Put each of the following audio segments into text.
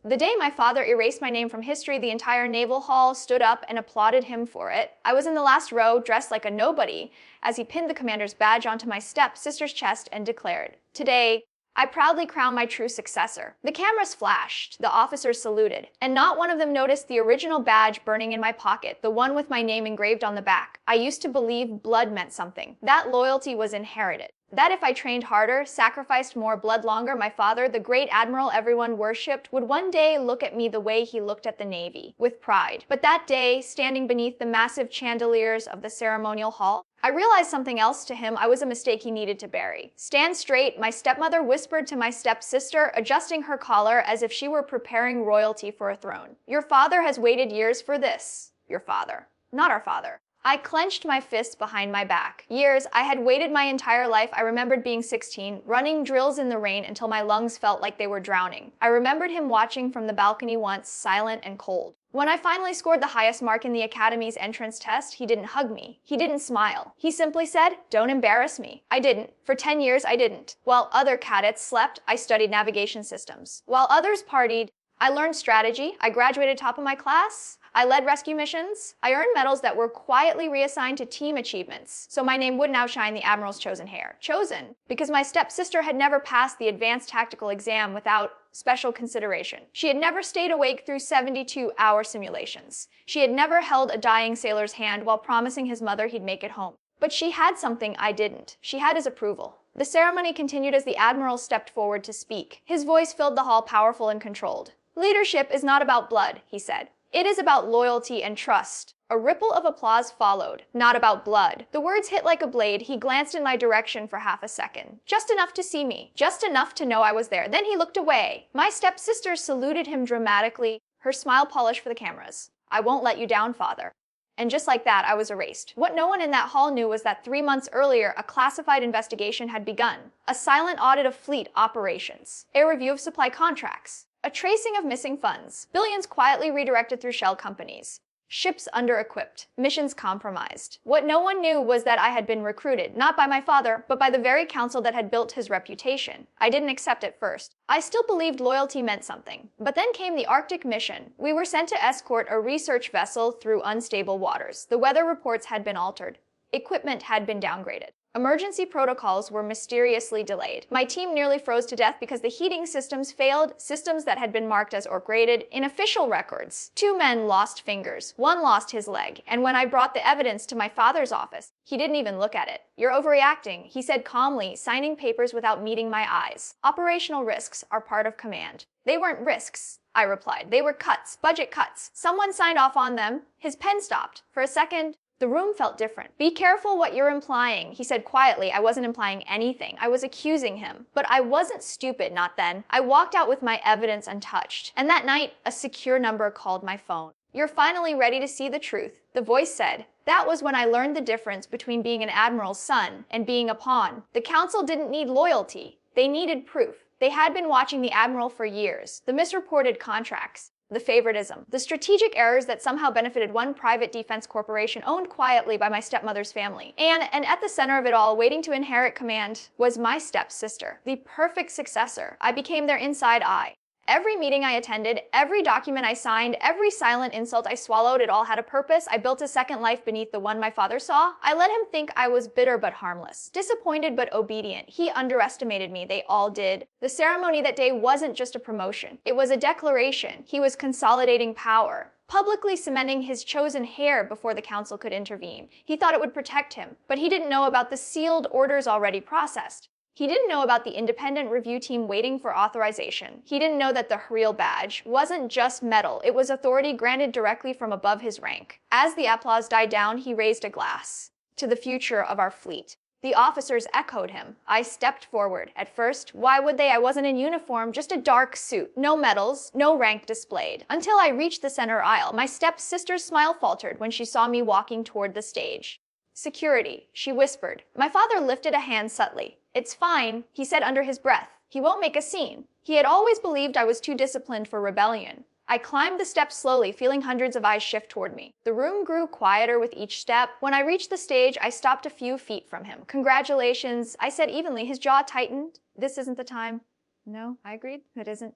The day my father erased my name from history, the entire Naval Hall stood up and applauded him for it. I was in the last row, dressed like a nobody, as he pinned the commander's badge onto my stepsister's chest and declared, "Today, I proudly crown my true successor." The cameras flashed, the officers saluted, and not one of them noticed the original badge burning in my pocket, the one with my name engraved on the back. I used to believe blood meant something, that loyalty was inherited, that if I trained harder, sacrificed more, bled longer, my father, the great admiral everyone worshipped, would one day look at me the way he looked at the Navy, with pride. But that day, standing beneath the massive chandeliers of the ceremonial hall, I realized something else. To him, I was a mistake he needed to bury. "Stand straight," my stepmother whispered to my stepsister, adjusting her collar as if she were preparing royalty for a throne. "Your father has waited years for this." Your father, not our father. I clenched my fists behind my back. Years. I had waited my entire life. I remembered being 16, running drills in the rain until my lungs felt like they were drowning. I remembered him watching from the balcony once, silent and cold. When I finally scored the highest mark in the academy's entrance test, he didn't hug me. He didn't smile. He simply said, "Don't embarrass me." I didn't. For 10 years, I didn't. While other cadets slept, I studied navigation systems. While others partied, I learned strategy. I graduated top of my class. I led rescue missions. I earned medals that were quietly reassigned to team achievements, so my name wouldn't outshine the Admiral's chosen heir. Chosen because my stepsister had never passed the advanced tactical exam without special consideration. She had never stayed awake through 72-hour simulations. She had never held a dying sailor's hand while promising his mother he'd make it home. But she had something I didn't. She had his approval. The ceremony continued as the Admiral stepped forward to speak. His voice filled the hall, powerful and controlled. "Leadership is not about blood," he said. "It is about loyalty and trust." A ripple of applause followed. "Not about blood." The words hit like a blade. He glanced in my direction for half a second. Just enough to see me. Just enough to know I was there. Then he looked away. My stepsister saluted him dramatically, her smile polished for the cameras. "I won't let you down, father." And just like that, I was erased. What no one in that hall knew was that 3 months earlier, a classified investigation had begun. A silent audit of fleet operations. A review of supply contracts. A tracing of missing funds, billions quietly redirected through shell companies, ships under-equipped, missions compromised. What no one knew was that I had been recruited, not by my father, but by the very council that had built his reputation. I didn't accept it first. I still believed loyalty meant something. But then came the Arctic mission. We were sent to escort a research vessel through unstable waters. The weather reports had been altered. Equipment had been downgraded. Emergency protocols were mysteriously delayed. My team nearly froze to death because the heating systems failed, systems that had been marked as upgraded. In official records, 2 men lost fingers, 1 lost his leg, and when I brought the evidence to my father's office, he didn't even look at it. "You're overreacting," he said calmly, signing papers without meeting my eyes. "Operational risks are part of command." "They weren't risks," I replied. "They were cuts, budget cuts. Someone signed off on them." His pen stopped. For a second, the room felt different. "Be careful what you're implying," he said quietly. I wasn't implying anything. I was accusing him. But I wasn't stupid, not then. I walked out with my evidence untouched. And that night, a secure number called my phone. "You're finally ready to see the truth," the voice said. That was when I learned the difference between being an admiral's son and being a pawn. The council didn't need loyalty. They needed proof. They had been watching the admiral for years. The misreported contracts. The favoritism, the strategic errors that somehow benefited one private defense corporation owned quietly by my stepmother's family. And at the center of it all, waiting to inherit command, was my stepsister, the perfect successor. I became their inside eye. Every meeting I attended, every document I signed, every silent insult I swallowed, it all had a purpose. I built a second life beneath the one my father saw. I let him think I was bitter but harmless, disappointed but obedient. He underestimated me. They all did. The ceremony that day wasn't just a promotion. It was a declaration. He was consolidating power, publicly cementing his chosen heir before the council could intervene. He thought it would protect him, but he didn't know about the sealed orders already processed. He didn't know about the independent review team waiting for authorization. He didn't know that the real badge wasn't just metal, it was authority granted directly from above his rank. As the applause died down, he raised a glass. "To the future of our fleet." The officers echoed him. I stepped forward. At first, why would they? I wasn't in uniform, just a dark suit. No medals, no rank displayed. Until I reached the center aisle, my stepsister's smile faltered when she saw me walking toward the stage. "Security," she whispered. My father lifted a hand subtly. "It's fine," he said under his breath. "He won't make a scene." He had always believed I was too disciplined for rebellion. I climbed the steps slowly, feeling hundreds of eyes shift toward me. The room grew quieter with each step. When I reached the stage, I stopped a few feet from him. "Congratulations," I said evenly. His jaw tightened. "This isn't the time." "No," I agreed. "It isn't."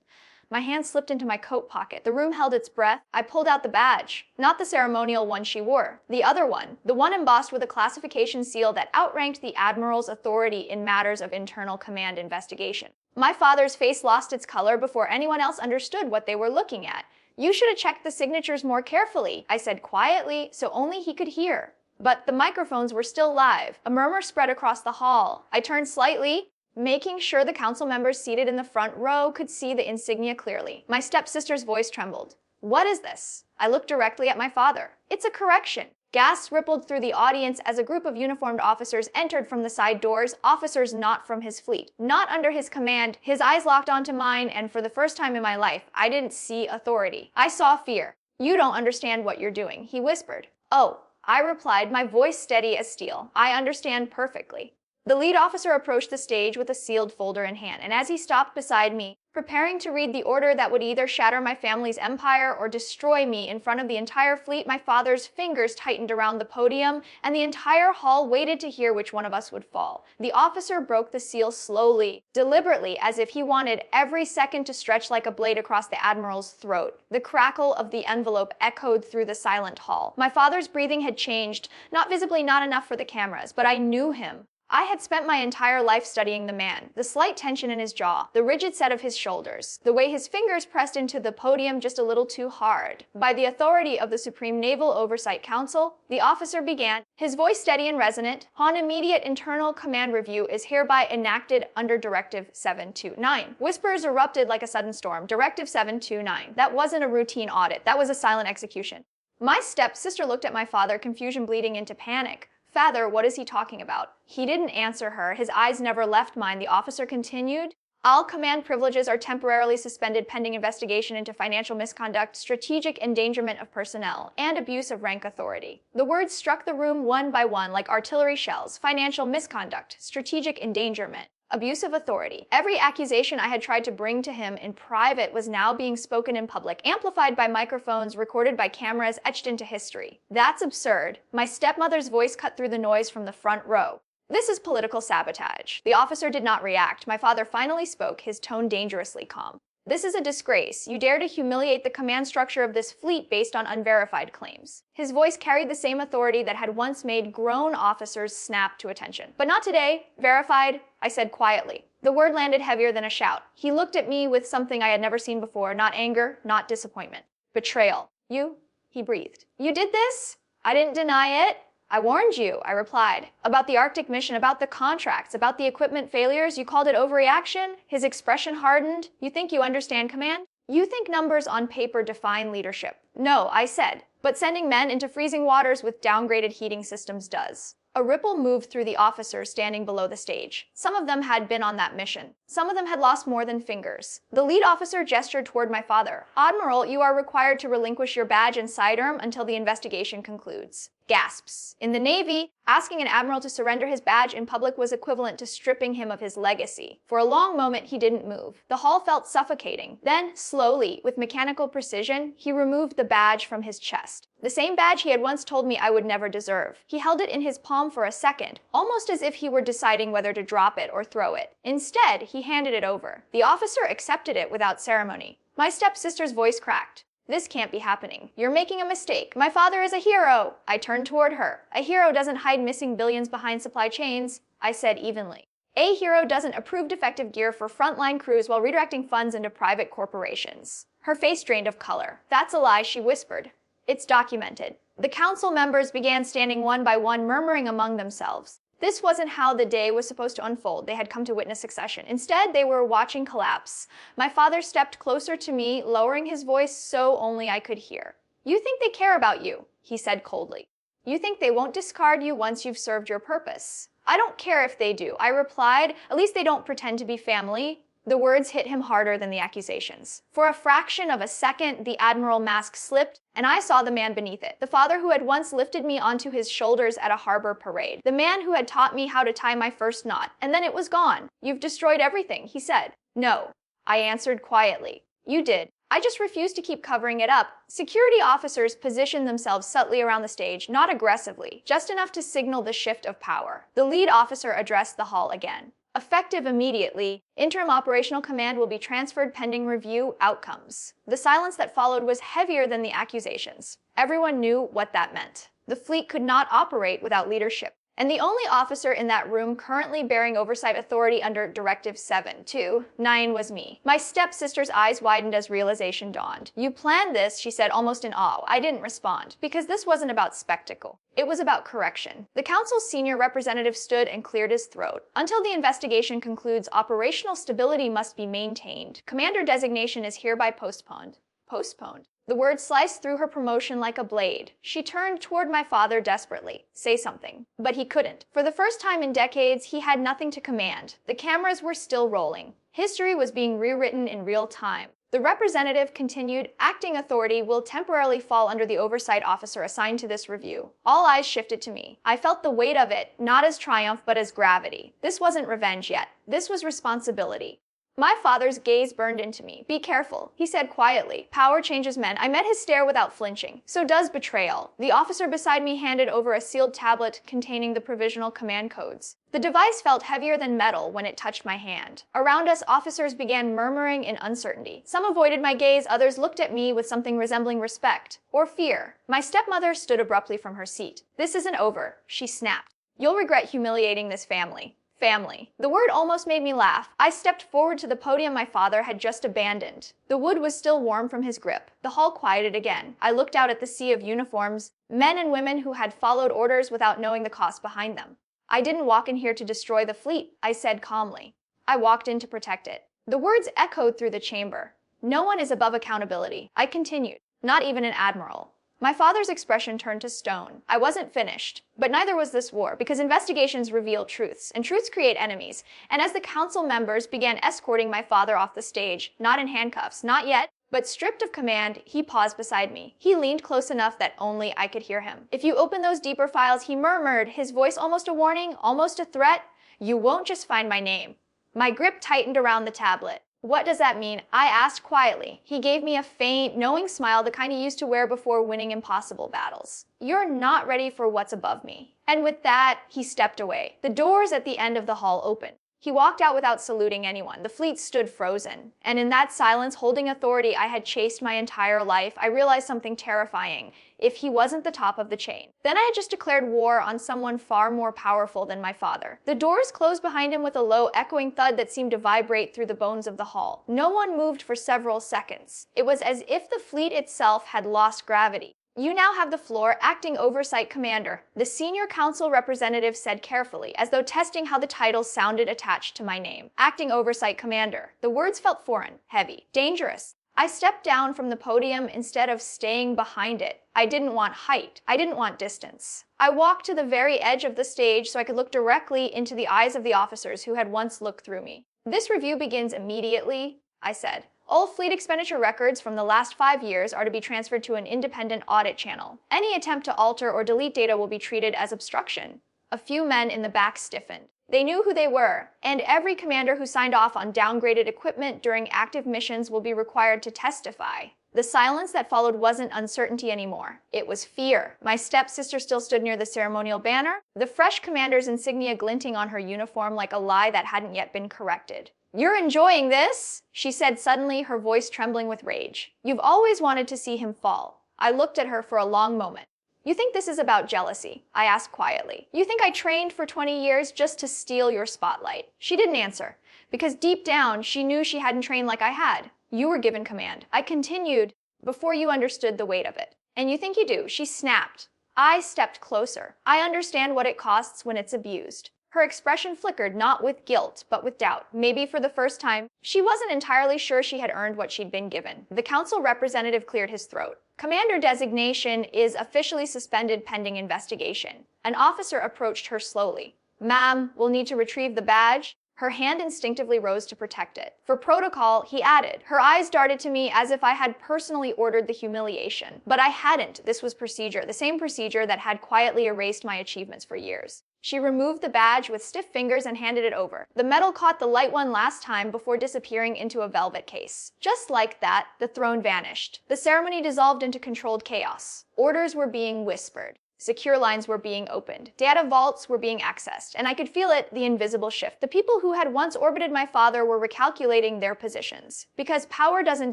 My hand slipped into my coat pocket. The room held its breath. I pulled out the badge. Not the ceremonial one she wore. The other one. The one embossed with a classification seal that outranked the Admiral's authority in matters of internal command investigation. My father's face lost its color before anyone else understood what they were looking at. "You should have checked the signatures more carefully," I said quietly, so only he could hear. But the microphones were still live. A murmur spread across the hall. I turned slightly, making sure the council members seated in the front row could see the insignia clearly. My stepsister's voice trembled. "What is this?" I looked directly at my father. "It's a correction." Gasps rippled through the audience as a group of uniformed officers entered from the side doors, officers not from his fleet, not under his command. His eyes locked onto mine, and for the first time in my life, I didn't see authority. I saw fear. "You don't understand what you're doing," he whispered. "Oh," I replied, my voice steady as steel. "I understand perfectly." The lead officer approached the stage with a sealed folder in hand, and as he stopped beside me, preparing to read the order that would either shatter my family's empire or destroy me in front of the entire fleet, my father's fingers tightened around the podium, and the entire hall waited to hear which one of us would fall. The officer broke the seal slowly, deliberately, as if he wanted every second to stretch like a blade across the Admiral's throat. The crackle of the envelope echoed through the silent hall. My father's breathing had changed, not visibly, not enough for the cameras, but I knew him. I had spent my entire life studying the man, the slight tension in his jaw, the rigid set of his shoulders, the way his fingers pressed into the podium just a little too hard. By the authority of the Supreme Naval Oversight Council, the officer began, his voice steady and resonant, "On immediate internal command review is hereby enacted under Directive 729. Whispers erupted like a sudden storm. Directive 729. That wasn't a routine audit. That was a silent execution. My stepsister looked at my father, confusion bleeding into panic. "Father, what is he talking about?" He didn't answer her. His eyes never left mine. The officer continued, "All command privileges are temporarily suspended pending investigation into financial misconduct, strategic endangerment of personnel, and abuse of rank authority." The words struck the room one by one like artillery shells. Financial misconduct, strategic endangerment, abuse of authority. Every accusation I had tried to bring to him in private was now being spoken in public, amplified by microphones, recorded by cameras, etched into history. "That's absurd." My stepmother's voice cut through the noise from the front row. "This is political sabotage." The officer did not react. My father finally spoke, his tone dangerously calm. "This is a disgrace. You dare to humiliate the command structure of this fleet based on unverified claims." His voice carried the same authority that had once made grown officers snap to attention. "But not today. Verified," I said quietly. The word landed heavier than a shout. He looked at me with something I had never seen before, not anger, not disappointment. "Betrayal." "You?" he breathed. "You did this?" I didn't deny it. "I warned you," I replied. "About the Arctic mission, about the contracts, about the equipment failures. You called it overreaction?" His expression hardened. "You think you understand command? You think numbers on paper define leadership?" "No," I said, "but sending men into freezing waters with downgraded heating systems does." A ripple moved through the officers standing below the stage. Some of them had been on that mission. Some of them had lost more than fingers. The lead officer gestured toward my father. "Admiral, you are required to relinquish your badge and sidearm until the investigation concludes." Gasps. In the Navy, asking an admiral to surrender his badge in public was equivalent to stripping him of his legacy. For a long moment, he didn't move. The hall felt suffocating. Then, slowly, with mechanical precision, he removed the badge from his chest. The same badge he had once told me I would never deserve. He held it in his palm for a second, almost as if he were deciding whether to drop it or throw it. Instead, he handed it over. The officer accepted it without ceremony. My stepsister's voice cracked. "This can't be happening. You're making a mistake. My father is a hero." I turned toward her. "A hero doesn't hide missing billions behind supply chains," I said evenly. "A hero doesn't approve defective gear for frontline crews while redirecting funds into private corporations." Her face drained of color. "That's a lie," she whispered. "It's documented." The council members began standing one by one, murmuring among themselves. This wasn't how the day was supposed to unfold. They had come to witness succession. Instead, they were watching collapse. My father stepped closer to me, lowering his voice so only I could hear. "You think they care about you," he said coldly. "You think they won't discard you once you've served your purpose." "I don't care if they do," I replied. "At least they don't pretend to be family." The words hit him harder than the accusations. For a fraction of a second, the Admiral mask slipped, and I saw the man beneath it. The father who had once lifted me onto his shoulders at a harbor parade. The man who had taught me how to tie my first knot. And then it was gone. "You've destroyed everything," he said. "No," I answered quietly. "You did. I just refused to keep covering it up." Security officers positioned themselves subtly around the stage, not aggressively, just enough to signal the shift of power. The lead officer addressed the hall again. Effective immediately, interim operational command will be transferred pending review outcomes. The silence that followed was heavier than the accusations. Everyone knew what that meant. The fleet could not operate without leadership. And the only officer in that room currently bearing oversight authority under Directive 7-2-9 was me. My stepsister's eyes widened as realization dawned. "You planned this," she said, almost in awe. I didn't respond, because this wasn't about spectacle. It was about correction. The council's senior representative stood and cleared his throat. "Until the investigation concludes, operational stability must be maintained. Commander designation is hereby postponed." Postponed. The word sliced through her promotion like a blade. She turned toward my father desperately. Say something. But he couldn't. For the first time in decades, he had nothing to command. The cameras were still rolling. History was being rewritten in real time. The representative continued, "Acting authority will temporarily fall under the oversight officer assigned to this review." All eyes shifted to me. I felt the weight of it, not as triumph, but as gravity. This wasn't revenge yet. This was responsibility. My father's gaze burned into me. "Be careful," he said quietly. "Power changes men." I met his stare without flinching. "So does betrayal." The officer beside me handed over a sealed tablet containing the provisional command codes. The device felt heavier than metal when it touched my hand. Around us, officers began murmuring in uncertainty. Some avoided my gaze, others looked at me with something resembling respect or fear. My stepmother stood abruptly from her seat. "This isn't over," she snapped. "You'll regret humiliating this family." Family. The word almost made me laugh. I stepped forward to the podium my father had just abandoned. The wood was still warm from his grip. The hall quieted again. I looked out at the sea of uniforms, men and women who had followed orders without knowing the cost behind them. "I didn't walk in here to destroy the fleet," I said calmly. "I walked in to protect it." The words echoed through the chamber. "No one is above accountability," I continued. "Not even an admiral." My father's expression turned to stone. I wasn't finished. But neither was this war, because investigations reveal truths, and truths create enemies. And as the council members began escorting my father off the stage, not in handcuffs, not yet, but stripped of command, he paused beside me. He leaned close enough that only I could hear him. "If you open those deeper files," he murmured, his voice almost a warning, almost a threat, "you won't just find my name." My grip tightened around the tablet. "What does that mean?" I asked quietly. He gave me a faint, knowing smile, the kind he used to wear before winning impossible battles. "You're not ready for what's above me." And with that, he stepped away. The doors at the end of the hall opened. He walked out without saluting anyone. The fleet stood frozen. And in that silence, holding authority I had chased my entire life, I realized something terrifying. If he wasn't the top of the chain, then I had just declared war on someone far more powerful than my father. The doors closed behind him with a low, echoing thud that seemed to vibrate through the bones of the hall. No one moved for several seconds. It was as if the fleet itself had lost gravity. "You now have the floor, Acting Oversight Commander," the senior council representative said carefully, as though testing how the title sounded attached to my name. "Acting Oversight Commander." The words felt foreign, heavy, dangerous. I stepped down from the podium instead of staying behind it. I didn't want height. I didn't want distance. I walked to the very edge of the stage so I could look directly into the eyes of the officers who had once looked through me. "This review begins immediately," I said. "All fleet expenditure records from the last 5 years are to be transferred to an independent audit channel. Any attempt to alter or delete data will be treated as obstruction." A few men in the back stiffened. They knew who they were, and every commander who signed off on downgraded equipment during active missions will be required to testify. The silence that followed wasn't uncertainty anymore. It was fear. My stepsister still stood near the ceremonial banner, the fresh commander's insignia glinting on her uniform like a lie that hadn't yet been corrected. "You're enjoying this," she said suddenly, her voice trembling with rage. "You've always wanted to see him fall." I looked at her for a long moment. "You think this is about jealousy?" I asked quietly. "You think I trained for 20 years just to steal your spotlight?" She didn't answer, because deep down, she knew she hadn't trained like I had. "You were given command," I continued, "before you understood the weight of it. And you think you do," she snapped. I stepped closer. "I understand what it costs when it's abused." Her expression flickered, not with guilt, but with doubt. Maybe for the first time, she wasn't entirely sure she had earned what she'd been given. The council representative cleared his throat. "Commander designation is officially suspended pending investigation." An officer approached her slowly. "Ma'am, we'll need to retrieve the badge." Her hand instinctively rose to protect it. "For protocol," he added. Her eyes darted to me as if I had personally ordered the humiliation. But I hadn't. This was procedure, the same procedure that had quietly erased my achievements for years. She removed the badge with stiff fingers and handed it over. The metal caught the light one last time before disappearing into a velvet case. Just like that, the throne vanished. The ceremony dissolved into controlled chaos. Orders were being whispered. Secure lines were being opened. Data vaults were being accessed, and I could feel it, the invisible shift. The people who had once orbited my father were recalculating their positions. Because power doesn't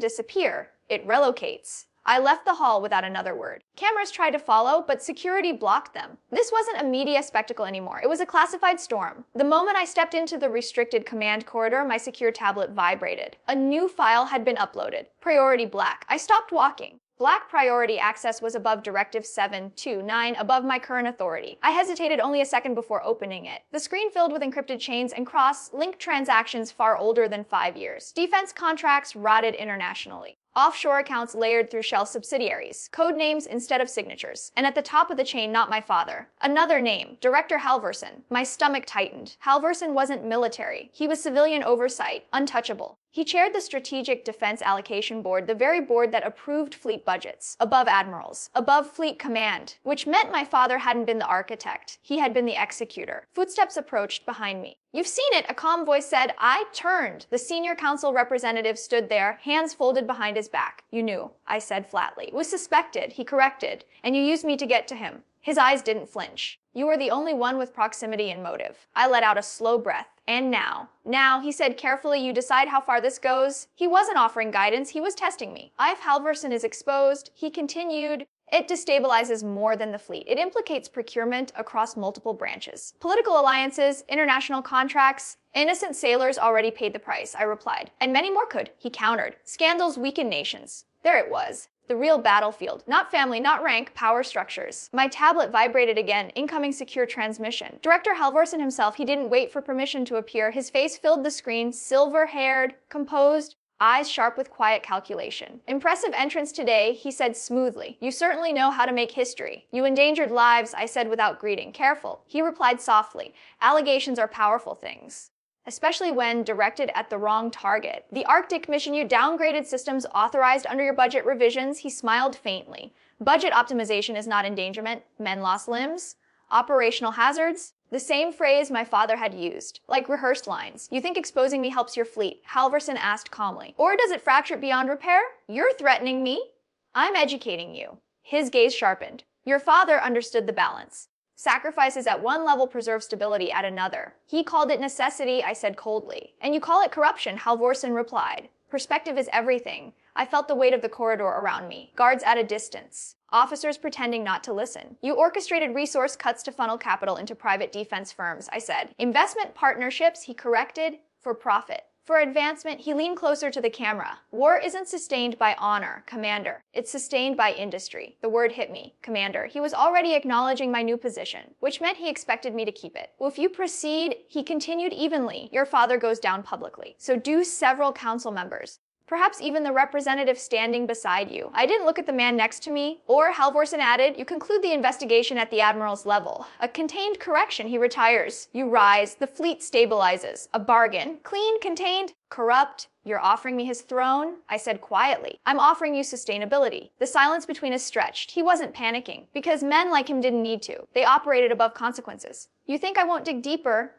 disappear, it relocates. I left the hall without another word. Cameras tried to follow, but security blocked them. This wasn't a media spectacle anymore. It was a classified storm. The moment I stepped into the restricted command corridor, my secure tablet vibrated. A new file had been uploaded. Priority black. I stopped walking. Black priority access was above Directive 729, above my current authority. I hesitated only a second before opening it. The screen filled with encrypted chains and cross-linked transactions far older than 5 years. Defense contracts rotted internationally. Offshore accounts layered through shell subsidiaries, code names instead of signatures, and at the top of the chain, not my father. Another name, Director Halvorsen. My stomach tightened. Halvorsen wasn't military. He was civilian oversight, untouchable. He chaired the Strategic Defense Allocation Board, the very board that approved fleet budgets, above admirals, above fleet command, which meant my father hadn't been the architect. He had been the executor. Footsteps approached behind me. "You've seen it," a calm voice said. I turned. The senior council representative stood there, hands folded behind his back. "You knew," I said flatly. "Was suspected," he corrected, "and you used me to get to him." His eyes didn't flinch. "You were the only one with proximity and motive." I let out a slow breath. "And now, he said carefully, you decide how far this goes." He wasn't offering guidance, he was testing me. "If Halvorsen is exposed," he continued, "it destabilizes more than the fleet. It implicates procurement across multiple branches. Political alliances, international contracts. Innocent sailors already paid the price," I replied. "And many more could," he countered. "Scandals weaken nations." There it was. The real battlefield. Not family, not rank, power structures. My tablet vibrated again, incoming secure transmission. Director Halvorsen himself, he didn't wait for permission to appear. His face filled the screen, silver-haired, composed, eyes sharp with quiet calculation. "Impressive entrance today," he said smoothly. "You certainly know how to make history." "You endangered lives," I said without greeting. "Careful," he replied softly. "Allegations are powerful things, especially when directed at the wrong target. The Arctic mission, you downgraded systems authorized under your budget revisions." He smiled faintly. "Budget optimization is not endangerment. Men lost limbs. Operational hazards." The same phrase my father had used, like rehearsed lines. "You think exposing me helps your fleet?" Halvorsen asked calmly. "Or does it fracture it beyond repair? You're threatening me." "I'm educating you." His gaze sharpened. "Your father understood the balance. Sacrifices at one level preserve stability at another." He called it necessity, I said coldly. "And you call it corruption," Halvorsen replied. "Perspective is everything." I felt the weight of the corridor around me. Guards at a distance. Officers pretending not to listen. "You orchestrated resource cuts to funnel capital into private defense firms," I said. "Investment partnerships," he corrected, "for profit. For advancement." He leaned closer to the camera. "War isn't sustained by honor, Commander. It's sustained by industry." The word hit me. Commander. He was already acknowledging my new position, which meant he expected me to keep it. "Well, if you proceed," he continued evenly, "your father goes down publicly. So do several council members. Perhaps even the representative standing beside you." I didn't look at the man next to me. "Or," Halvorsen added, "you conclude the investigation at the Admiral's level. A contained correction, he retires. You rise, the fleet stabilizes. A bargain. Clean, contained, corrupt. You're offering me his throne?" I said quietly. "I'm offering you sustainability." The silence between us stretched. He wasn't panicking, because men like him didn't need to. They operated above consequences. "You think I won't dig deeper?"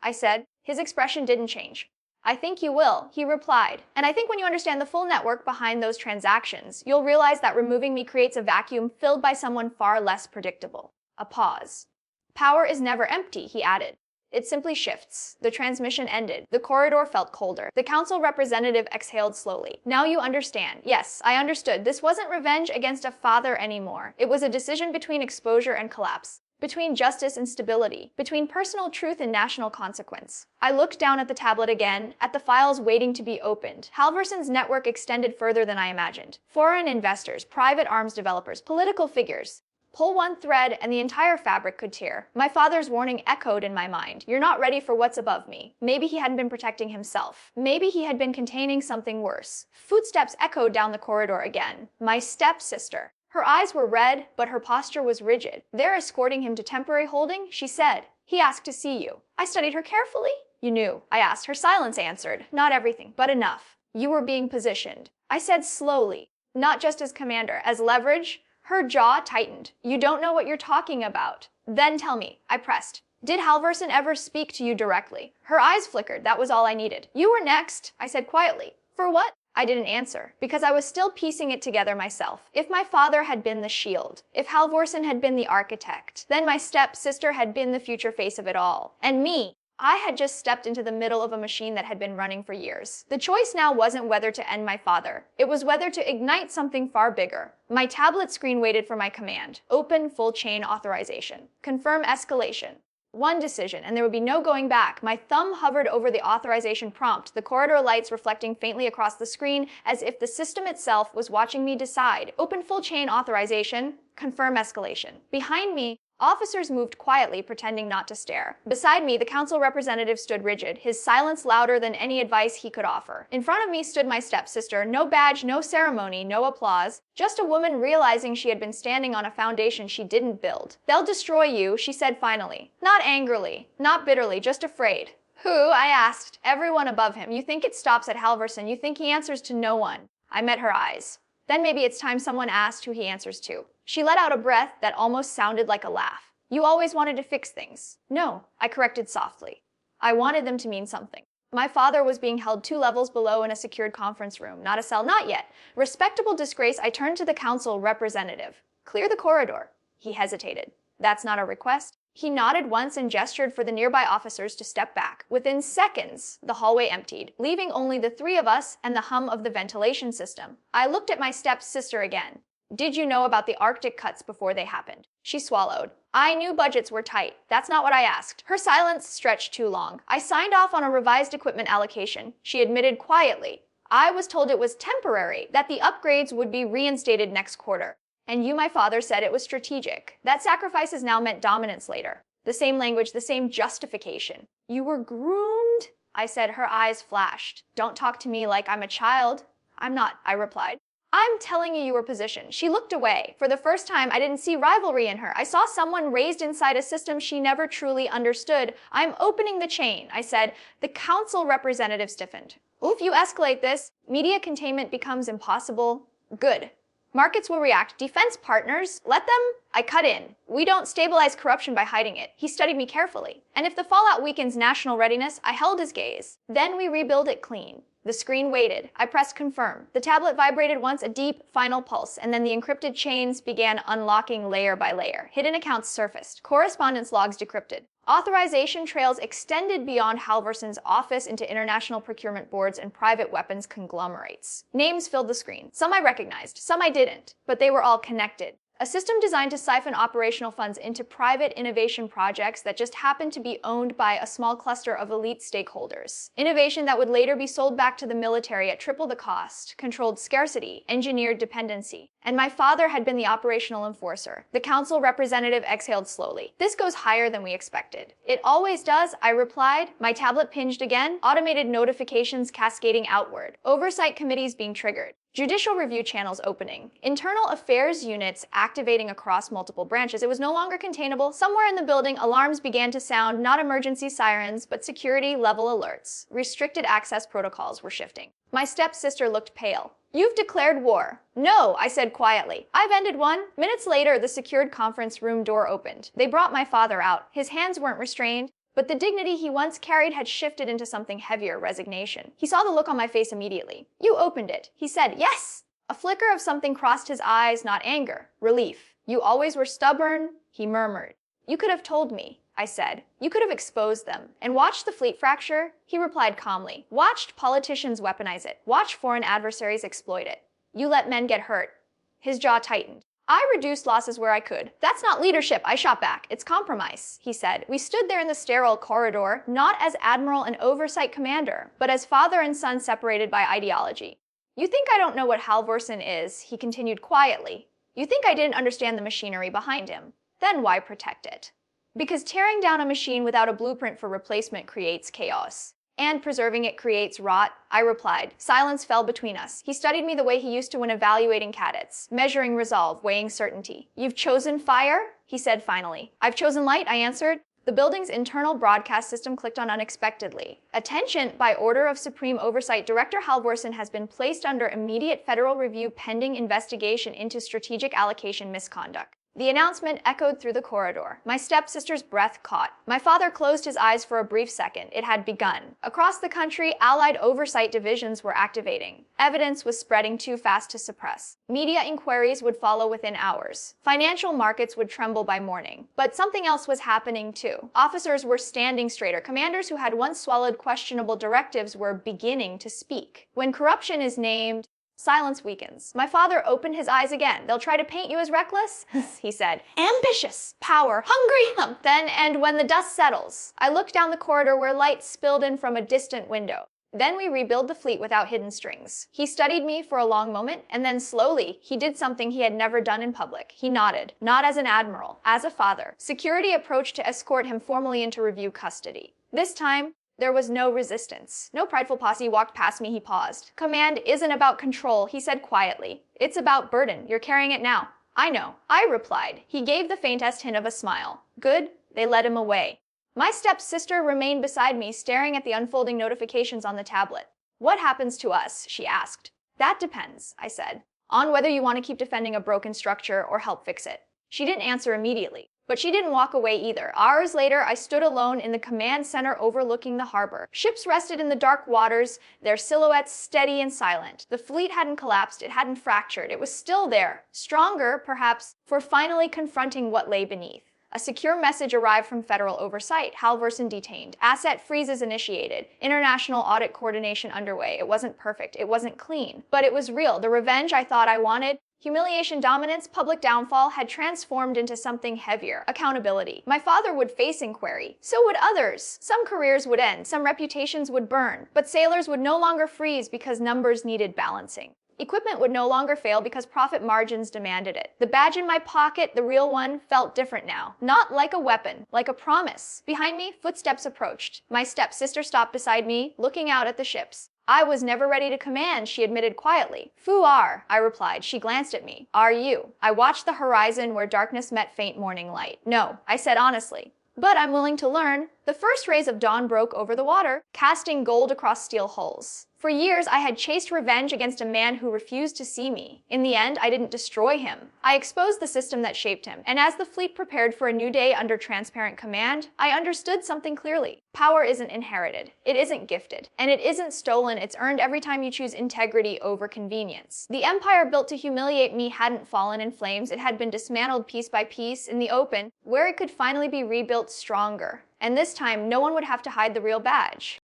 I said. His expression didn't change. "I think you will," he replied. "And I think when you understand the full network behind those transactions, you'll realize that removing me creates a vacuum filled by someone far less predictable." A pause. "Power is never empty," he added. "It simply shifts." The transmission ended. The corridor felt colder. The council representative exhaled slowly. "Now you understand." Yes, I understood. This wasn't revenge against a father anymore. It was a decision between exposure and collapse. Between justice and stability, between personal truth and national consequence. I looked down at the tablet again, at the files waiting to be opened. Halvorsen's network extended further than I imagined. Foreign investors, private arms developers, political figures. Pull one thread and the entire fabric could tear. My father's warning echoed in my mind. "You're not ready for what's above me." Maybe he hadn't been protecting himself. Maybe he had been containing something worse. Footsteps echoed down the corridor again. My stepsister. Her eyes were red, but her posture was rigid. "They're escorting him to temporary holding," she said. "He asked to see you." I studied her carefully. "You knew?" I asked. Her silence answered. "Not everything, but enough. You were being positioned." I said slowly. "Not just as commander, as leverage." Her jaw tightened. "You don't know what you're talking about." "Then tell me," I pressed. "Did Halvorsen ever speak to you directly?" Her eyes flickered. That was all I needed. "You were next," I said quietly. "For what?" I didn't answer, because I was still piecing it together myself. If my father had been the shield, if Halvorsen had been the architect, then my stepsister had been the future face of it all. And me, I had just stepped into the middle of a machine that had been running for years. The choice now wasn't whether to end my father. It was whether to ignite something far bigger. My tablet screen waited for my command. Open full chain authorization. Confirm escalation. One decision, and there would be no going back. My thumb hovered over the authorization prompt, the corridor lights reflecting faintly across the screen as if the system itself was watching me decide. Open full chain authorization. Confirm escalation. Behind me, officers moved quietly, pretending not to stare. Beside me, the council representative stood rigid, his silence louder than any advice he could offer. In front of me stood my stepsister, no badge, no ceremony, no applause, just a woman realizing she had been standing on a foundation she didn't build. "They'll destroy you," she said finally. Not angrily, not bitterly, just afraid. "Who?" I asked. "Everyone above him. You think it stops at Halvorsen. You think he answers to no one." I met her eyes. Then maybe it's time someone asked who he answers to. She let out a breath that almost sounded like a laugh. "You always wanted to fix things." "No," I corrected softly. "I wanted them to mean something." My father was being held 2 levels below in a secured conference room. Not a cell, not yet. Respectable disgrace, I turned to the council representative. "Clear the corridor." He hesitated. "That's not a request." He nodded once and gestured for the nearby officers to step back. Within seconds, the hallway emptied, leaving only the 3 of us and the hum of the ventilation system. I looked at my stepsister again. "Did you know about the Arctic cuts before they happened?" She swallowed. "I knew budgets were tight. That's not what I asked." Her silence stretched too long. "I signed off on a revised equipment allocation," she admitted quietly. "I was told it was temporary, that the upgrades would be reinstated next quarter. And you, my father, said it was strategic. That sacrifices now meant dominance later." The same language, the same justification. "You were groomed?" I said. Her eyes flashed. "Don't talk to me like I'm a child." "I'm not," I replied. "I'm telling you your position." She looked away. For the first time, I didn't see rivalry in her. I saw someone raised inside a system she never truly understood. "I'm opening the chain," I said. The council representative stiffened. "If you escalate this, media containment becomes impossible." "Good. Markets will react. Defense partners, let them." I cut in. "We don't stabilize corruption by hiding it." He studied me carefully. "And if the fallout weakens national readiness," I held his gaze, "then we rebuild it clean." The screen waited. I pressed confirm. The tablet vibrated once, a deep, final pulse, and then the encrypted chains began unlocking layer by layer. Hidden accounts surfaced. Correspondence logs decrypted. Authorization trails extended beyond Halvorsen's office into international procurement boards and private weapons conglomerates. Names filled the screen. Some I recognized, some I didn't, but they were all connected. A system designed to siphon operational funds into private innovation projects that just happened to be owned by a small cluster of elite stakeholders. Innovation that would later be sold back to the military at triple the cost, controlled scarcity, engineered dependency. And my father had been the operational enforcer. The council representative exhaled slowly. "This goes higher than we expected." "It always does," I replied. My tablet pinged again, automated notifications cascading outward. Oversight committees being triggered. Judicial review channels opening. Internal affairs units activating across multiple branches. It was no longer containable. Somewhere in the building, alarms began to sound, not emergency sirens, but security level alerts. Restricted access protocols were shifting. My stepsister looked pale. "You've declared war." "No," I said quietly. "I've ended one." Minutes later, the secured conference room door opened. They brought my father out. His hands weren't restrained, but the dignity he once carried had shifted into something heavier, resignation. He saw the look on my face immediately. "You opened it." He said, "Yes." A flicker of something crossed his eyes, not anger, relief. "You always were stubborn," he murmured. "You could have told me," I said. "You could have exposed them." "And watched the fleet fracture?" He replied calmly. "Watched politicians weaponize it. Watched foreign adversaries exploit it. You let men get hurt." His jaw tightened. "I reduced losses where I could." "That's not leadership," I shot back. "It's compromise," he said. We stood there in the sterile corridor, not as Admiral and Oversight Commander, but as father and son separated by ideology. "You think I don't know what Halvorsen is," he continued quietly. "You think I didn't understand the machinery behind him. Then why protect it?" "Because tearing down a machine without a blueprint for replacement creates chaos. And preserving it creates rot," I replied. Silence fell between us. He studied me the way he used to when evaluating cadets, measuring resolve, weighing certainty. "You've chosen fire?" he said finally. "I've chosen light," I answered. The building's internal broadcast system clicked on unexpectedly. "Attention, by order of Supreme Oversight, Director Halvorsen has been placed under immediate federal review pending investigation into strategic allocation misconduct." The announcement echoed through the corridor. My stepsister's breath caught. My father closed his eyes for a brief second. It had begun. Across the country, Allied oversight divisions were activating. Evidence was spreading too fast to suppress. Media inquiries would follow within hours. Financial markets would tremble by morning. But something else was happening too. Officers were standing straighter. Commanders who had once swallowed questionable directives were beginning to speak. When corruption is named, silence weakens. My father opened his eyes again. They'll try to paint you as reckless, he said. Ambitious, power, hungry. Then, and when the dust settles, I looked down the corridor where light spilled in from a distant window. Then we rebuild the fleet without hidden strings. He studied me for a long moment, and then slowly, he did something he had never done in public. He nodded, not as an admiral, as a father. Security approached to escort him formally into review custody. This time, there was no resistance. No prideful posse walked past me, he paused. Command isn't about control, he said quietly. It's about burden. You're carrying it now. I know, I replied. He gave the faintest hint of a smile. Good, they led him away. My stepsister remained beside me, staring at the unfolding notifications on the tablet. What happens to us? She asked. That depends, I said, on whether you want to keep defending a broken structure or help fix it. She didn't answer immediately. But she didn't walk away either. Hours later, I stood alone in the command center overlooking the harbor. Ships rested in the dark waters, their silhouettes steady and silent. The fleet hadn't collapsed, it hadn't fractured. It was still there, stronger, perhaps, for finally confronting what lay beneath. A secure message arrived from federal oversight. Halvorsen detained. Asset freezes initiated. International audit coordination underway. It wasn't perfect. It wasn't clean. But it was real. The revenge I thought I wanted, humiliation, dominance, public downfall had transformed into something heavier. Accountability. My father would face inquiry. So would others. Some careers would end. Some reputations would burn. But sailors would no longer freeze because numbers needed balancing. Equipment would no longer fail because profit margins demanded it. The badge in my pocket, the real one, felt different now. Not like a weapon, like a promise. Behind me, footsteps approached. My stepsister stopped beside me, looking out at the ships. I was never ready to command, she admitted quietly. Fu are, I replied. She glanced at me. Are you? I watched the horizon where darkness met faint morning light. No, I said honestly. But I'm willing to learn. The first rays of dawn broke over the water, casting gold across steel hulls. For years, I had chased revenge against a man who refused to see me. In the end, I didn't destroy him. I exposed the system that shaped him. And as the fleet prepared for a new day under transparent command, I understood something clearly. Power isn't inherited. It isn't gifted. And it isn't stolen. It's earned every time you choose integrity over convenience. The empire built to humiliate me hadn't fallen in flames. It had been dismantled piece by piece in the open, where it could finally be rebuilt stronger. And this time, no one would have to hide the real badge.